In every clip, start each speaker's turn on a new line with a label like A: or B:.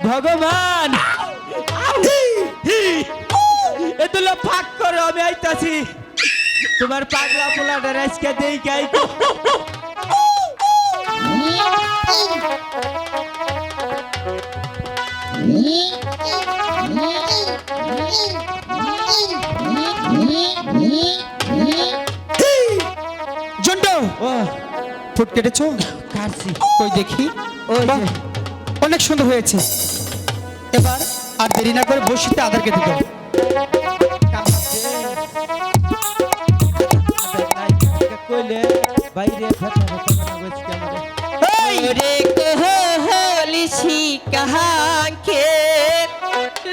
A: ভগবান এগুলো ফাঁক করো, আমি আইতাছি। তোমার পাগলা পোলাটা আজকে দেই গাই।
B: জন্টু
A: ও
B: ফুট কেটেছো?
A: কাটছি।
B: কই দেখি।
A: ওই যে।
B: বাহ, অনেক সুন্দর হয়েছে। এবার আর দেরি না করে বসিতে আধার কেটে দাও।
A: কইলে বাইরে ফাটা ফাটা বসে কেমন
C: রে কোহলিছি কাহাকে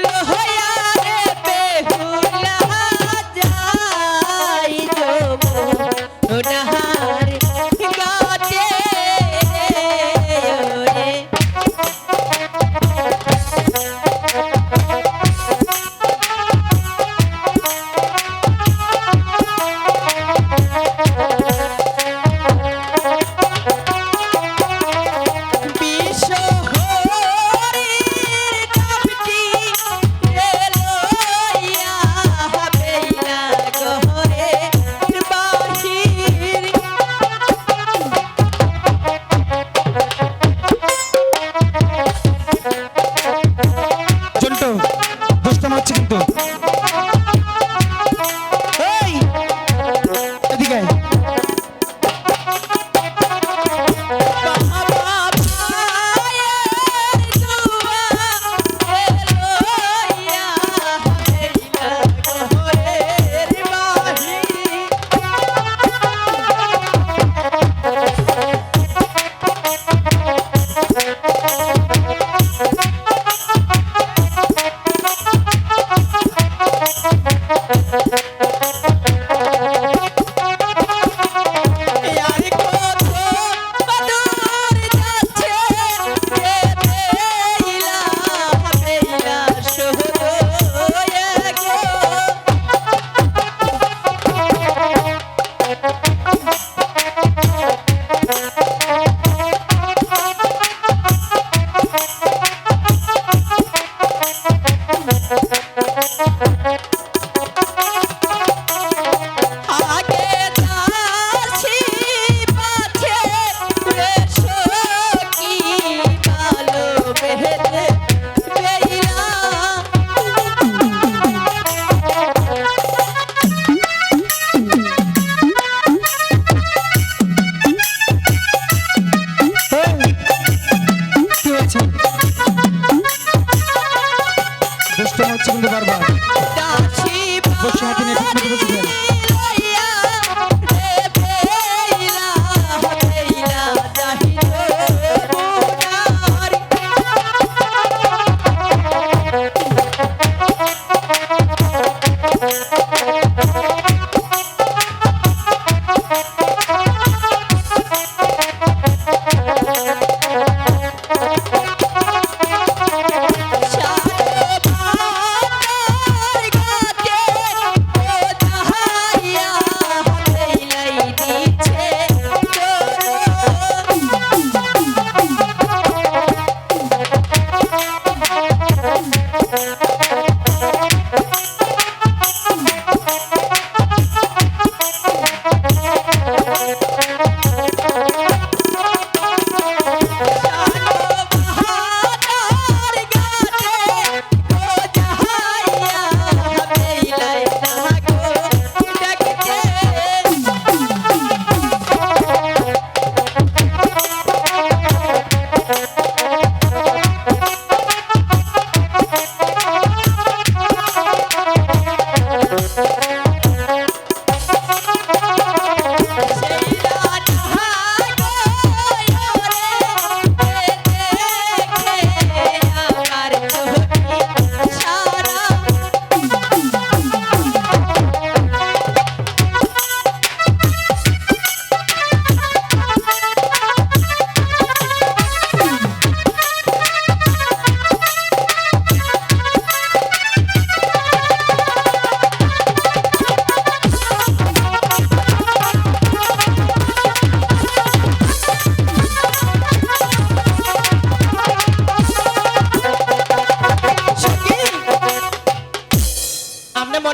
C: লোহয়া রে বেহুলা যাই যমুনার গাতে রে বিষ হরির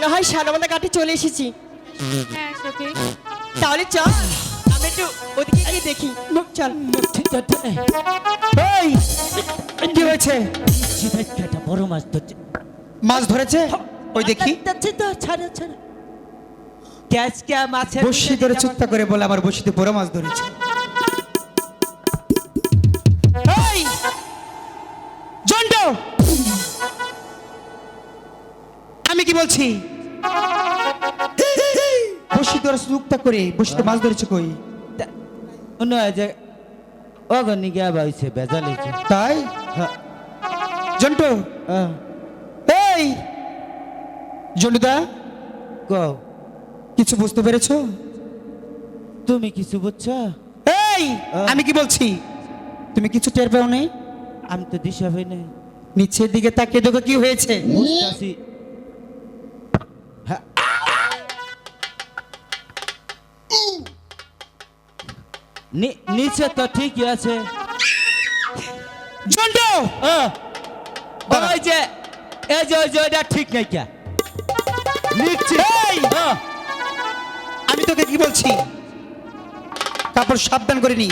C: মনে হয় সানবন্ধা ঘাটে চলে এসেছি।
D: হ্যাঁ সখী
C: তাহলে চল আমরা একটু ওদিকে গিয়ে দেখি। চল।
B: এই কি হয়েছে?
A: একটা বড় মাছ ধরছে।
B: মাছ ধরেছে? ওই দেখি।
A: ছাড়া ছাড়া ক্যাচকা মাছের
B: বসি ধরে চুপটা করে বলে আমার বসিতে বড় মাছ ধরেছে। এই জন্ড, আমি কি বলছি? বসি ধরে চুপটা করে বসিতে মাছ ধরেছে কই?
A: মনে হয় যে অগনি গিয়া বাইছে বেজালিছে।
B: তাই জন্টু, এই জন্টুদা,
A: কও
B: কিছু বুঝতে পেরেছো?
A: তুমি কিছু বুঝছো?
B: এই আমি কি বলছি তুমি কিছু টের পাও নাই?
A: আমি তো দিশা হই নাই।
B: নিচের দিকে তাকিয়ে দেখো কি হয়েছে।
A: বুঝতাছি। হ্যাঁ। নিচে তো ঠিকই আছে।
B: জন্টু,
A: ওই যে এই যে ওই যে ওইটা ঠিক নাই কে নিচে।
B: এই আমি তোকে কি বলছি, কাপড় সাবধান করে নি।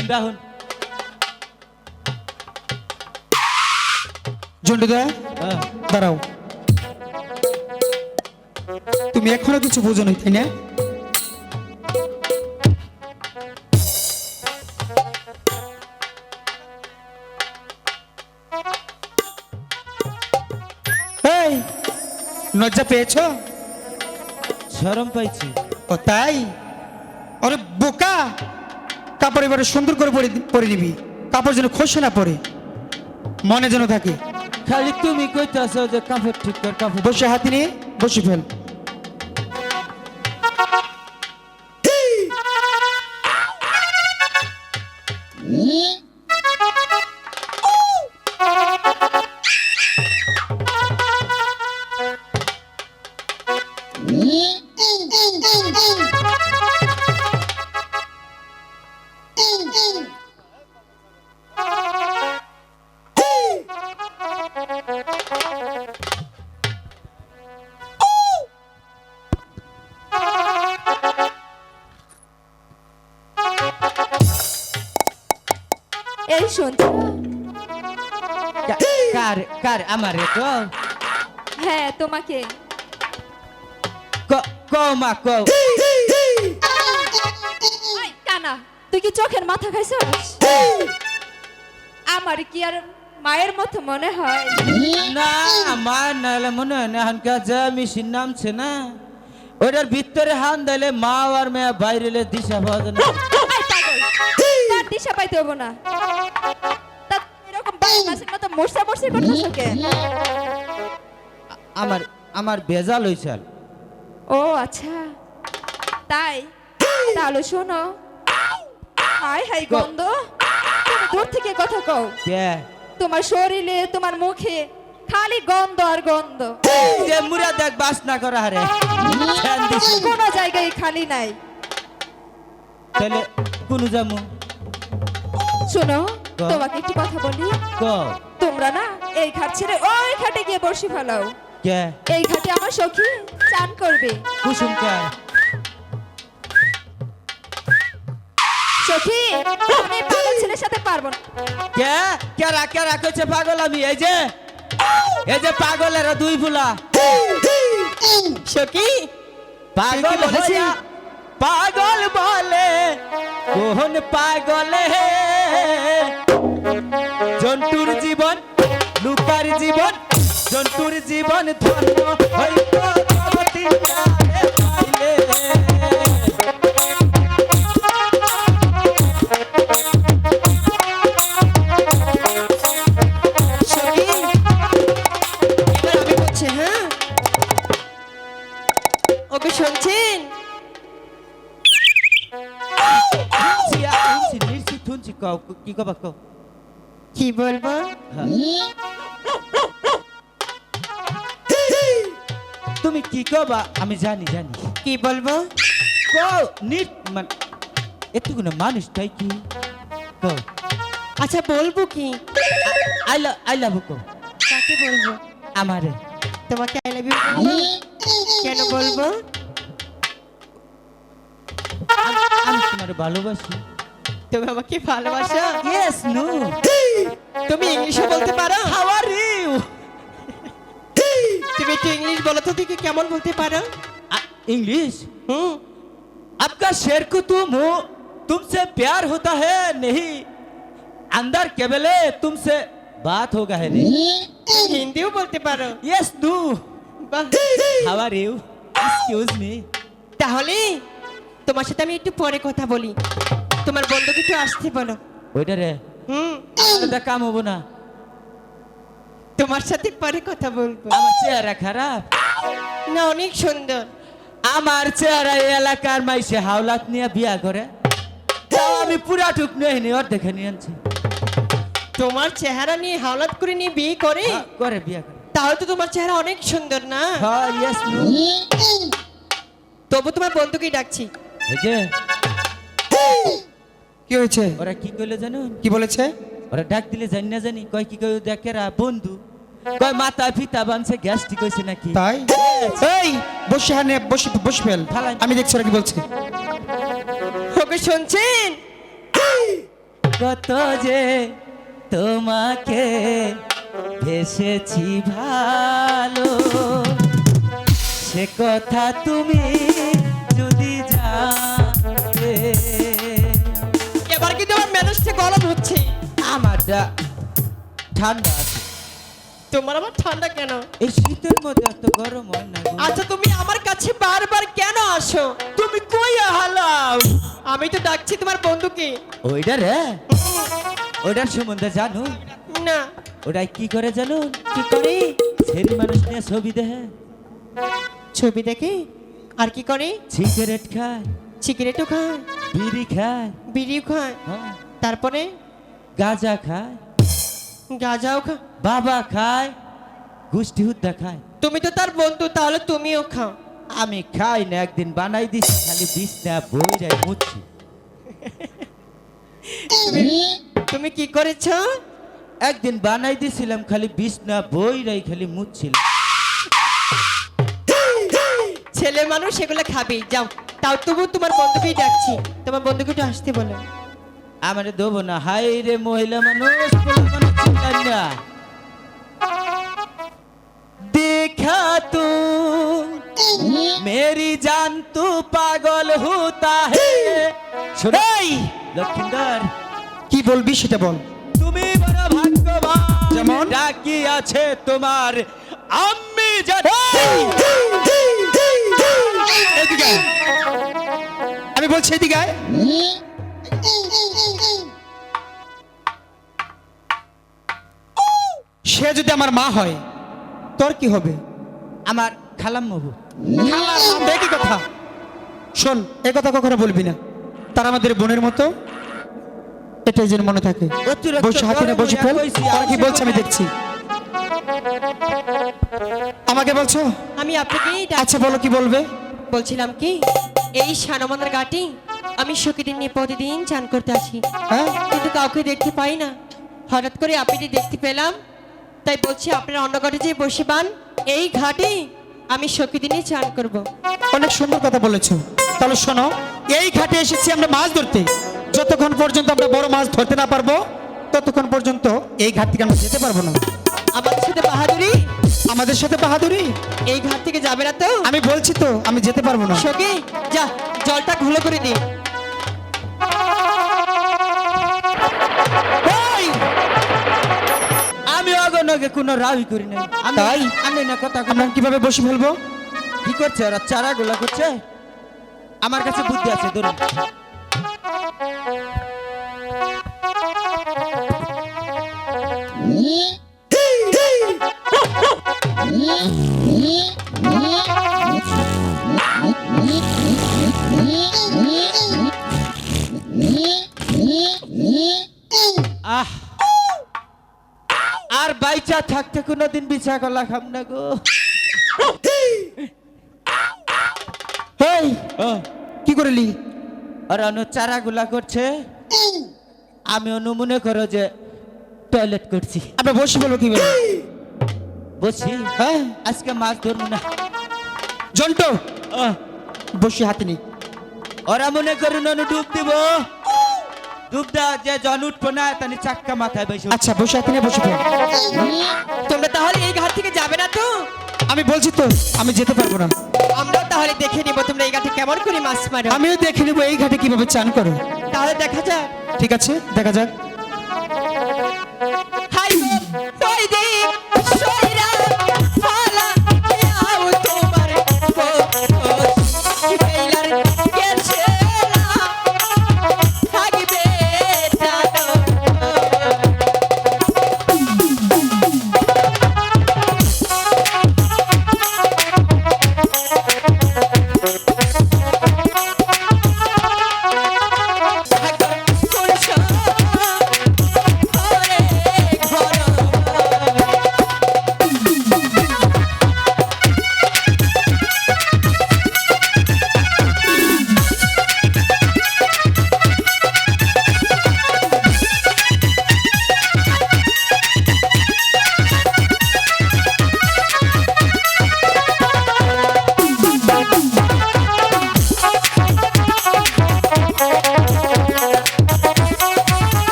A: এখন
B: জন্টুদা দাঁড়াও, তুমি এখনো কিছু বোঝো নাই তাই না? এই লজ্জা পেয়েছো?
A: শরম পাইছি।
B: ও তাই? আরে বোকা, কাপড় এবারে সুন্দর করে পরে নিবি, কাপড় যেন খসে না পড়ে, মনে যেন থাকে।
A: খালি তুমি কইতাছো যে কাপড় ঠিক কর কাপড়।
B: বসে হাতি নিয়ে বসে ফেল।
D: এই শুনছো?
A: কার কার আমারে তো
D: হ্যাঁ তোমাকে।
A: কও মা কও।
D: এই কানা, তুই কি চোখের মাথা খাইছস? আমার কি আর মায়ের মতো মনে হয়?
A: না মা নাহলে মনে হয় না এখনকার যে মেশিন নামছে না ওটার ভিতরে হান দিলে মা আর মেয়ে বাইরে দিশা পাওয়া যায় না।
D: এই পাগল, তার দিশা পাইতে হবো না। তা এরকম বাচ্চার মতো মোরসা মোরসি করতেছ কেন?
A: আমার বেজাল হইছাল।
D: ও আচ্ছা তাই, তাহলে শোনো। হাই হাই গন্ধ, তুমি দূর থেকে কথা কও।
A: কে
D: তোমার শরীরে তোমার মুখে খালি গন্ধ আর গন্ধ,
A: যে মুরা দেখ বাসনা করা হারে
D: কোনো জায়গায় খালি নাই।
A: তাহলে কোন জামু
D: শোনো
A: ক।
D: তোমাকে একটু কথা বলি।
A: ক
D: তোমরা না এই ঘাট ছেড়ে ওই ঘাটে গিয়ে বসে ফেলাও।
A: কে
D: এই ঘাটে আমার সখী চান করবে।
A: কুসুম কে
D: সখী, আমি পাগল ছেলের সাথে পারবো না।
A: কে কেরা কেরা কইছে পাগল আমি? এই যে পাগলের দুই ফুলা
C: সখী
A: পাগল
C: বলেছে?
A: হইয়া পাগল বলে কোন পাগলে জন্তুর জীবন লুকার জীবন জন্তুর জীবন ধন্য হইত জগতি প্রাণে পাইলে।
C: সখী এবার আমি বলছি, হ্যাঁ ওকে শুনছেন?
A: শুনছি কও কি কবা কও।
C: কি বলবো?
A: তুমি কি কবা আমি জানি জানি।
C: কি বলবো?
A: কও নিট মানে এতগুলো মানুষ তাই কি কও।
C: আচ্ছা বলবো কি?
A: আই লাভ কও।
C: কাকে বলবো?
A: আমারে
C: তোমাকে আই লাভ ইউ কেন বলবো?
A: আমি তোমার ভালোবাসি।
C: তুমি আমাকে ভালোবাসো?
A: Yes no.
C: তুমি ইংলিশে বলতে পারো?
A: How are you?
C: তুমি একটু ইংলিশ বলো তো দেখি কেমন বলতে পারো?
A: इंग्लिश?
C: হুম
A: आपका शेर को तुमसे प्यार होता है नहीं, अंदर केवल तुमसे बात होगा है नहीं।
C: হিন্দিও বলতে পারো?
A: Yes no.
C: বাহ।
A: How are you? Excuse me.
C: তাহলে তোমার সাথে আমি একটু পরে কথা বলি, তোমার বন্ধুকে একটু আসতে বলো।
A: ওইটা রে
C: হুম
A: এটা কাম হবো না।
C: তোমার সাথে পরে কথা বলবো।
A: আমার চেহারা খারাপ?
C: না অনেক সুন্দর।
A: আমার চেহারা এই এলাকার মাইসে হাওলাত নিয়ে বিয়া করে, তাও আমি পুরা টুক নেই ওর দেখে নিয়ে আনছি।
C: তোমার চেহারা নিয়ে হাওলাত করে নিয়ে বিয়ে করে?
A: করে বিয়া করে।
C: তাহলে তো তোমার চেহারা অনেক সুন্দর না?
A: হ্যাঁ ইয়েস নো।
C: তবু তোমার বন্ধুকে ডাকছি।
A: এই যে
B: কি হয়েছে?
A: ওরা কি কইলো জানুন?
B: কি বলেছে?
A: ওরা ডাক দিলে জানি না জানি কয় কি কয় দেখেরা বন্ধু কয় মাথা ফিতা বানছে গ্যাস্ট্রিক হইছে নাকি।
B: তাই? এই বসে হানে বসে বসে ফেল,
A: ফালাই।
B: আমি দেখছি ওরা কি বলছে।
C: ওকে শুনছেন?
A: কত যে তোমাকে ভেসেছি ভালো, সে কথা তুমি যদি জানতে।
C: এবার কি তোমার মেজাজটা গরম হচ্ছে?
A: আমারটা ঠান্ডা আছে।
C: তোমার আবার ঠান্ডা কেন?
A: এই শীতের মধ্যে এত গরম হয় না গো।
C: আচ্ছা তুমি আমার কাছে বারবার কেন আসো?
A: তুমি কই হালাও?
C: আমি তো ডাকছি তোমার বন্ধুকে।
A: ওইটা রে, ওইটার সম্বন্ধে জানো?
C: না।
A: ওটাই কি করে জানো?
C: কি করে?
A: ছেলে মানুষ নিয়ে ছবি দেখে,
C: ছবি দেখে আর কি করে?
A: সিগারেট খায়,
C: সিগারেটও খায়,
A: বিড়ি খায়,
C: বিড়িও খায়,
A: হ্যাঁ,
C: তারপরে
A: গাঁজা খায়,
C: গাঁজাও খায়।
A: বাবা খায়, গোষ্ঠী হুদ্দা খায়।
C: তুমি তো তার বন্ধু, তাহলে তুমিও খাও।
A: আমি খাই না, একদিন বানাই দিছি খালি বিছনা বই যায় মুচ্ছি।
C: তুমি কি করেছো?
A: একদিন বানাই দিছিলাম খালি বিছনা বই রাই খালি মুচ্ছিল।
C: ছেলে মানুষ সেগুলো খাবে, যাও। তাও তবু তোমার বন্ধুকেই ডাকছি, তোমার বন্ধুকে একটু আসতে বলো।
A: আমারে দেবো না। হাই রে মহিলা মানুষ, পোলা মানুষ চিন্তাই না। देखा तू मेरी जान तू पागल होता है। শোনাই লক্ষিন্দর,
B: কি বলবি সেটা বল।
A: তুমি বড় ভাগ্যবান,
B: যেমন?
A: ডাকি আছে তোমার আম্মি জান।
B: এদিকে আয়। আমি বলছি এদিকে আয়। সে যদি আমার মা হয় তোর কি হবে?
A: আমার খালাম্মু।
B: একই কথা। শোন, এ কথা কখনো বলবি না, তার আমাদের বোনের মতো, এটাই যেন মনে থাকে।
A: অতিরিক্ত
B: বসে হাতে না বসে
A: গরম
B: ফেল,
A: হয়ে কইছি,
B: তারা কি
A: আউসে
B: বলছে আমি
A: বলে।
B: দেখছি। আমাকে বলছো?
C: আমি আপনাকেই
B: আচ্ছা বলো কি বলবে।
C: বলছিলাম কি, এই সানমানের ঘাটে আমি শোকিদিন নিয়ে প্রতিদিন চান করতে আসি,
B: হ্যাঁ,
C: কিন্তু কাউকে দেখতে পাই না। হঠাৎ করে আপনি দেখতে পেলাম, তাই বলছি আপনারা অন্য ঘাটে যে বসে পান, এই ঘাটে আমি শোকিদিনে চান করব।
B: অনেক সুন্দর কথা বলেছো। তাহলে শোনো, এই ঘাটে এসেছি আমরা মাছ ধরতে। যতক্ষণ পর্যন্ত আমরা বড় মাছ ধরতে না পারবো ততক্ষণ পর্যন্ত এই ঘাট থেকে আমরা যেতে পারবো না।
C: আমাদের সাথে বাহাদুরি,
B: আমাদের সাথে বাহাদুরি?
C: এই ঘাট থেকে যাবে না তো?
B: আমি বলছি তো আমি যেতে পারবো না।
C: সখী যা, জলটা ঘুলো করে দি।
B: এই!
A: আমি অগণকে কোনো রাবি করি নাই।
B: তাই?
A: আমি না কথা
B: আমরা কিভাবে বসে ফেলবো?
A: কি করছে ওরা? চারা গোলা করছে। আমার কাছে বুদ্ধি আছে, ধরুন। আহ, আর বাইচা থাকতে কোনোদিন বিছা কলা খাম না গো।
B: এই কি করলি?
A: আর অনু চারা গুলা করছে, আমি অনু মনে করো যে টয়লেট করছি।
B: আমরা বসে ফেলবো কিভাবে?
A: বসি
B: হ্যাঁ
A: আজকে মাছ ধরবো না
B: জন্টু
A: আহ,
B: বসি হাতে নেই।
A: ওরা মনে করুন অনু ডুব দিব ডুব দেওয়া যে জন উঠবো না তাহলে চাক্কা মাথায় বসে
B: আচ্ছা বসে হাতে নিয়ে বসে পড়।
C: তোমরা তাহলে এই ঘাট থেকে যাবে না তো?
B: আমি বলছি তো আমি যেতে পারবো না।
C: আমরা তাহলে দেখে নিব তোমরা এই ঘাটে কেমন করে মাছ মারো।
B: আমিও দেখে নেবো এই ঘাটে কিভাবে চান করো।
C: তাহলে দেখা যাক।
B: ঠিক আছে দেখা যাক।
C: হাই গো ওই দিক সইরা ফালা যাও তোমার ফেলার গেছে না থাকবে জানো।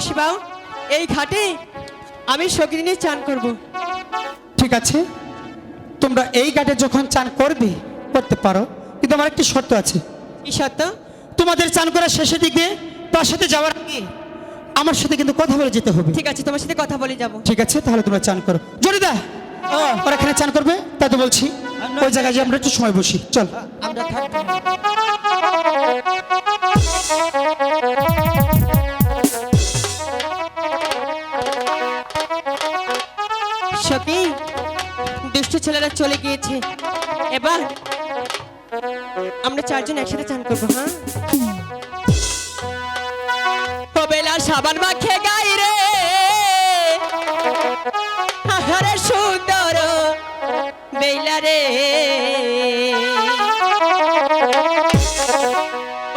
C: বসে বাও, এই ঘাটে আমি সখী নিয়ে চান করব।
B: ঠিক আছে, তোমরা এই ঘাটে যখন চান করতে পারো, কিন্তু আমার একটি শর্ত আছে।
C: কি সত্য?
B: তোমাদের চান করার শেষের দিকে তার সাথে যাওয়ার আগে আমার সাথে কিন্তু কথা বলে যেতে হবে।
C: ঠিক আছে, তোমার সাথে কথা বলে যাব।
B: ঠিক আছে, তাহলে তোমরা চান করো। জরিদা, ওরা এখানে চান করবে, তাই তো বলছি ওই জায়গায় যে আমরা একটু সময় বসি, চল।
A: আমরা থাকবো না।
C: সখী, দুষ্ট ছেলেরা চলে গিয়েছে, এবার আমরা চারজন একসাথে চান করবো। হ্যাঁ, ও বেলা সাবান মাখে গাই রে, আহারে সুন্দর বেলা রে,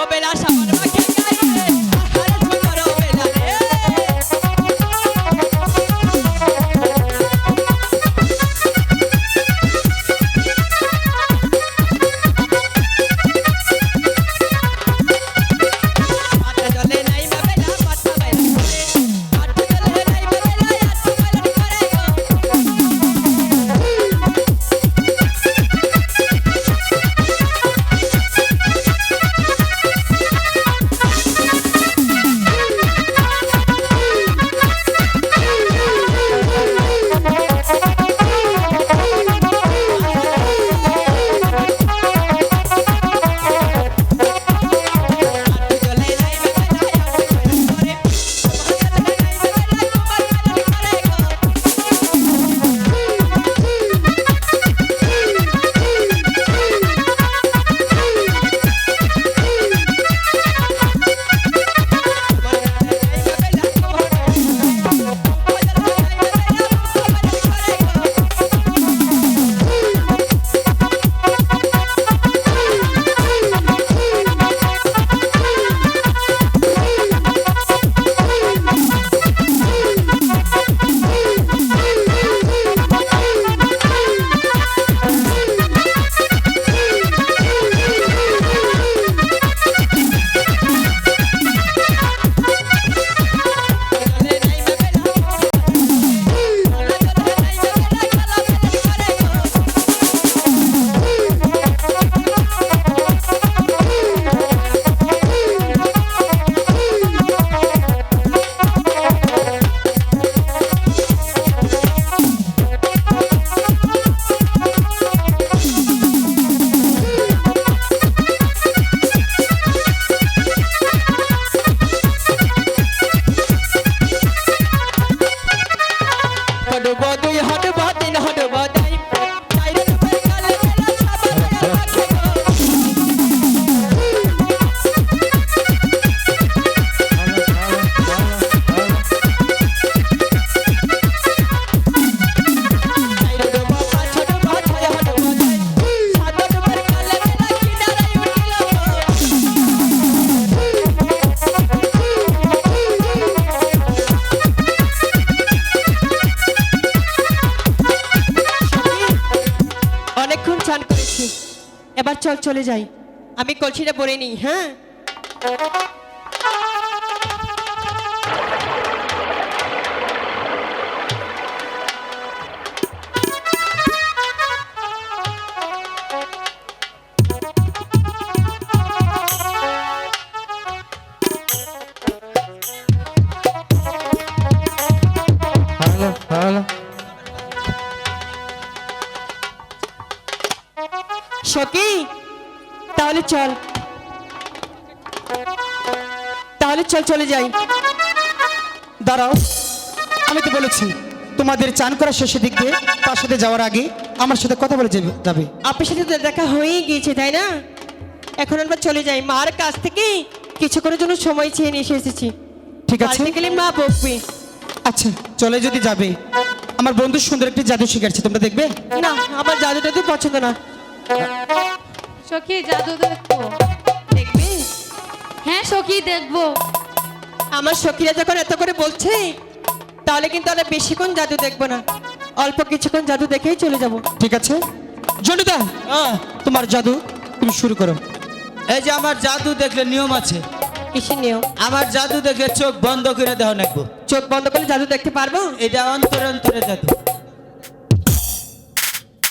C: ও বেলা সাবান মাখে গাই রে, আহারে সুন্দর বেলা রে। পাতা জলে নাই বেলা, পাতা বাইরে করে, পাতা জলে নাই বেলা, আত্মা বাইরে করে গো। জলে নাই বেলা, আত্মা বাইরে করে, পাতা জলে নাই বেলা, আত্মা বাইরে করে গো। হডবা দুই হডবা তিন হডবা দাই, চাইরে দুই কালে বেলা সাবান মাখে গো। চাইরে ডোবা পাঁচ হডবা ছয় হডবা দাই, সাত হডবার কালে বেলা কিনারায় উঠিল গো। অনেকক্ষণ চান করেছি, এবার চল চলে যাই, আমি কলসিটা ভরে নিই। হ্যাঁ, সখী, তাহলে চল, চলে যাই।
B: দাঁড়াও, আমি তো বলেছি তোমাদের চান করা শেষের দিক দিয়ে তার সাথে যাওয়ার আগে আমার সাথে কথা বলে যাবে।
C: আপনার সাথে তো দেখা হয়েই গিয়েছে, তাই না? এখন আমরা চলে যাই, মার কাছ থেকে কিছুক্ষণের জন্য সময় চেয়ে নিয়ে এসেছি।
B: ঠিক আছে,
C: বাড়িতে গেলে মা বকবে।
B: আচ্ছা চলে যদি যাবে, আমার বন্ধু সুন্দর একটি জাদু শিখাচ্ছে, তোমরা দেখবে?
C: না, আমার জাদুটা তো পছন্দ না।
D: সখী জাদু দেখবো?
C: দেখবে?
D: হ্যাঁ সখী দেখবো।
C: আমার সখীরা যখন এত করে বলছে, তাহলে কিন্তু আমরা বেশিক্ষণ জাদু দেখবো না, অল্প কিছুক্ষণ জাদু দেখেই চলে যাব।
B: ঠিক আছে, জনিতা তোমার জাদু তুমি শুরু করো।
A: এই যে আমার জাদু দেখলে নিয়ম আছে,
C: কিসের নিয়ম?
A: আমার জাদু দেখে চোখ বন্ধ করে দেওয়া নাকবো।
C: চোখ বন্ধ করলে জাদু দেখতে পারবো?
A: এটা অন্তরে অন্তরে জাদু।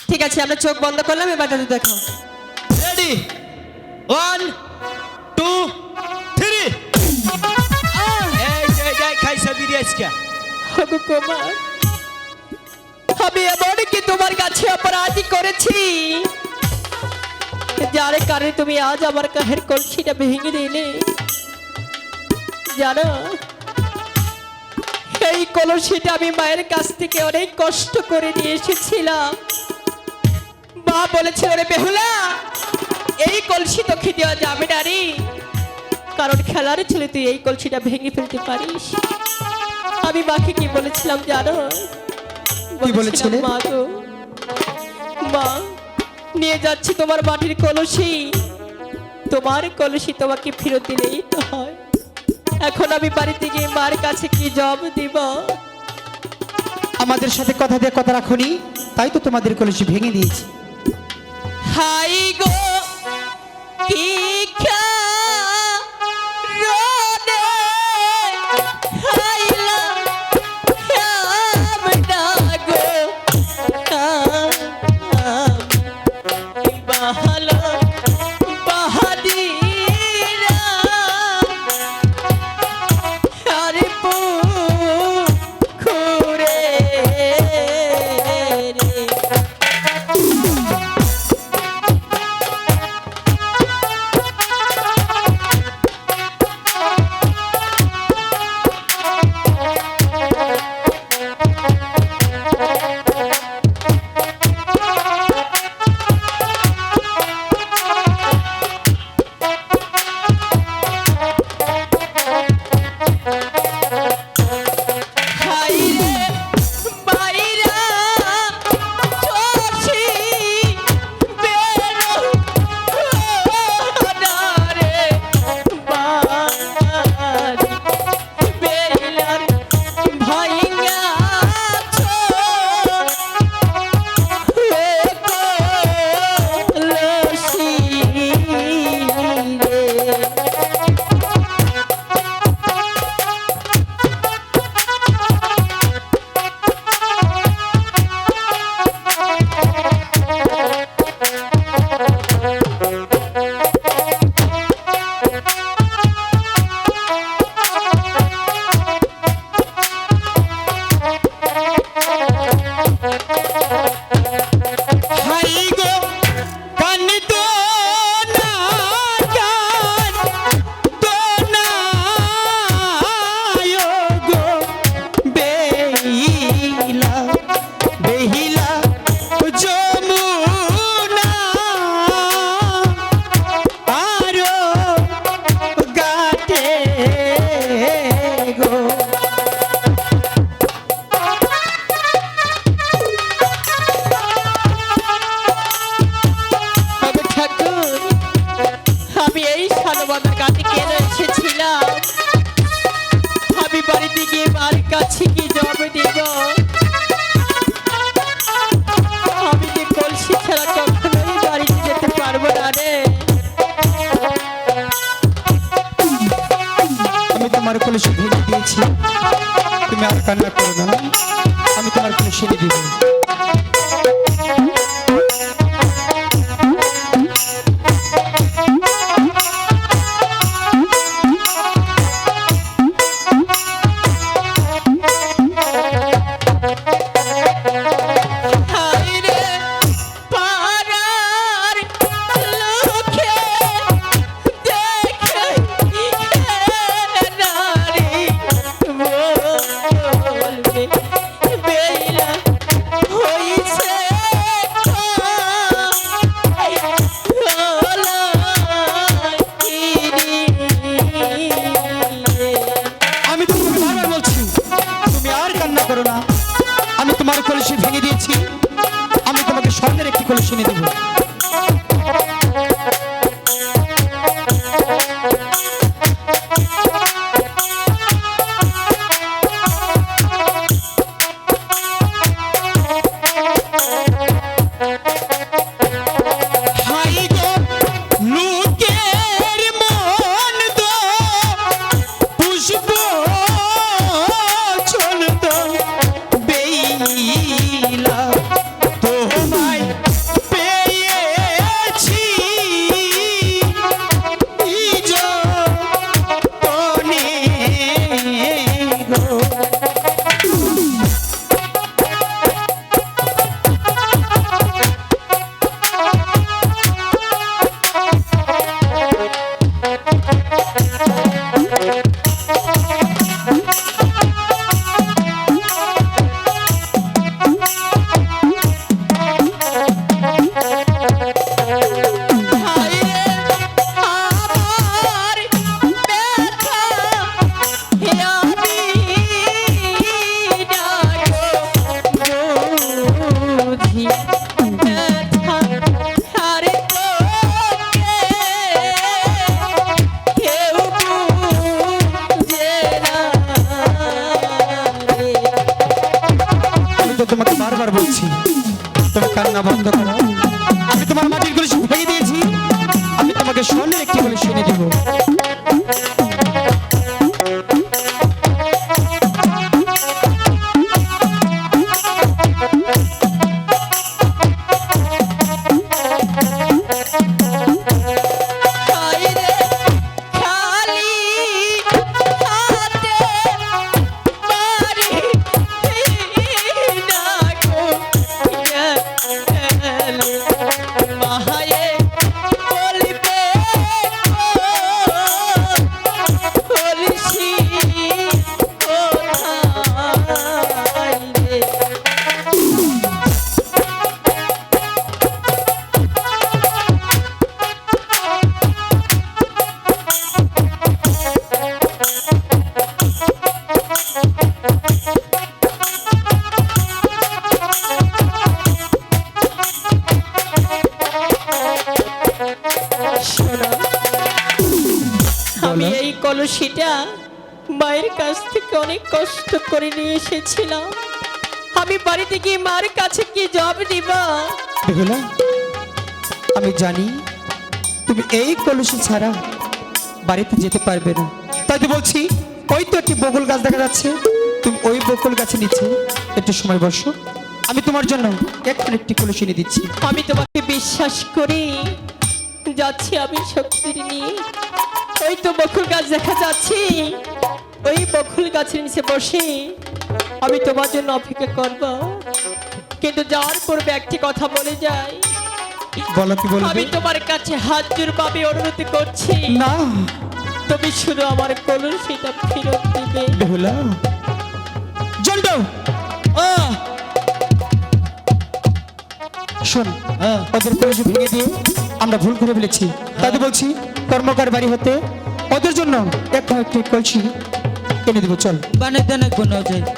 C: ঠিক আছে, আমরা চোখ বন্ধ করলাম, এবার জাদু দেখাও।
A: রেডি, 1 2 3। এই খাইছে বিড়ি আজকে।
C: ওগো কুমার, আমি এমন কি তোমার কাছে অপরাধী করেছি যার কারণে তুমি আজ আমার কাহের কলসিটা ভেঙে দিলে? জানো, এই কলসিটা আমি মায়ের কাছ থেকে অনেক কষ্ট করে নিয়ে এসেছিলাম। মা বলেছিল, রে বেহুলা, এই কলসি তোকে দেওয়া যাবে না রে, কারণ খেলার ছেলে তুই এই কলসিটা ভেঙে ফেলতে পারিস। আমি মাকে কি বলেছিলাম জানো?
B: কি বলেছিলে?
C: মা গো, মা, নিয়ে যাচ্ছি তোমার মাটির কলসি, তোমার কলসি তোমাকে ফেরত দিলেই তো হয়। এখন আমি বাড়িতে গিয়ে মার কাছে কি জবাব দিব?
B: আমাদের সাথে কথা দিয়ে কথা রাখুনি, তাই তো তোমাদের কলসি ভেঙে দিয়েছি।
C: হাই গো কি রোদে খাইলা খামটা গো, বাহালা বাহাদিরা আরে পুকুরে রে। হাইরে বাইরা চোষি বেরো নারে বাড়ি বেলার ভাইঙ্গা লসি রে।
B: হাই গো কান তো না, কান তো না, গো বেহিলা বেহিলা যমুনা আরো গাটে গো।
C: তবে ঠাকুর, আমি এই সানবাদার কাছে কেন এসেছিলাম? আমি বাড়িতে গিয়ে মার কাছে কি জবাব দিব? আমি যে কলসি ছাড়া কখনোই বাড়িতে যেতে পারবো না রে।
B: আমি তোমার কলসি ভেঙে দিয়েছি, তুমি আর কান্না করো না, আমি তোমার কলসি দিয়ে দিব।
C: হায়রে পাড়ার লোকে দেখে নারী বলবে বেলা হইছে
B: আমি তো তোমাকে বারবার বলছি, তুমি আর কান্না করো না, আমি তোমার কলসি ভেঙে দিয়েছি, আমি তোমাকে স্বর্ণের একটি কলসি এনে দেবো। হাই গো লোকের মন তো
C: ব্যথা আরে তোকে কেউ বুঝে না রে।
B: আমি তো তোমাকে বারবার বলছি তুমি কান্না বন্ধ করো। আমি তোমার মাটির কলসি ভেঙে দিয়েছি, আমি তোমাকে স্বর্ণের একটি কলসি এনে দেবো।
C: খাইরে খালি হাতে বাড়ি না গো গেলে মাহায়ে বলবে কলসি কোথায় রে। শোনো, আমি এই কলসিটা মায়ের কাছ থেকে অনেক কষ্ট করে নিয়ে এসেছিলাম। আমি বাড়িতে গিয়ে মার কাছে কি জবাব দিবা?
B: বেহুলা, আমি জানি তুমি এই কলসি ছাড়া বাড়িতে যেতে পারবে না, তাই তো বলছি ওই তো একটি বকুল গাছ দেখা যাচ্ছে, তুমি ওই বকুল গাছে নিচে একটু সময় বসো, আমি তোমার জন্য এখন একটি কলসি এনে দিচ্ছি।
C: আমি তোমাকে বিশ্বাস করি, যাচ্ছি আমি শক্তির নিয়ে। ওই তো বকুল গাছ দেখা যাচ্ছে, ওই বকুল গাছের নিচে বসে আমি তোমার জন্য অপেক্ষা করব। কিন্তু যাওয়ার পূর্বে একটি কথা বলে যাই,
B: বলো কি বলবে?
C: আমি তোমার কাছে হাত জোর পাবে অনুরোধ করছি,
B: না
C: তুমি শুধু আমার কলসিটা ফেরত দিবে।
B: বেহুলা, জন্ড শোন, ওদের কলসি ভেঙে দিয়ে আমরা ভুল করে ফেলেছি, তাই তো বলছি কর্মকার বাড়ি হতে ওদের জন্য এখন একটি কলসি এনে দেবো, চল।
A: বানাইতে না কোনো যায়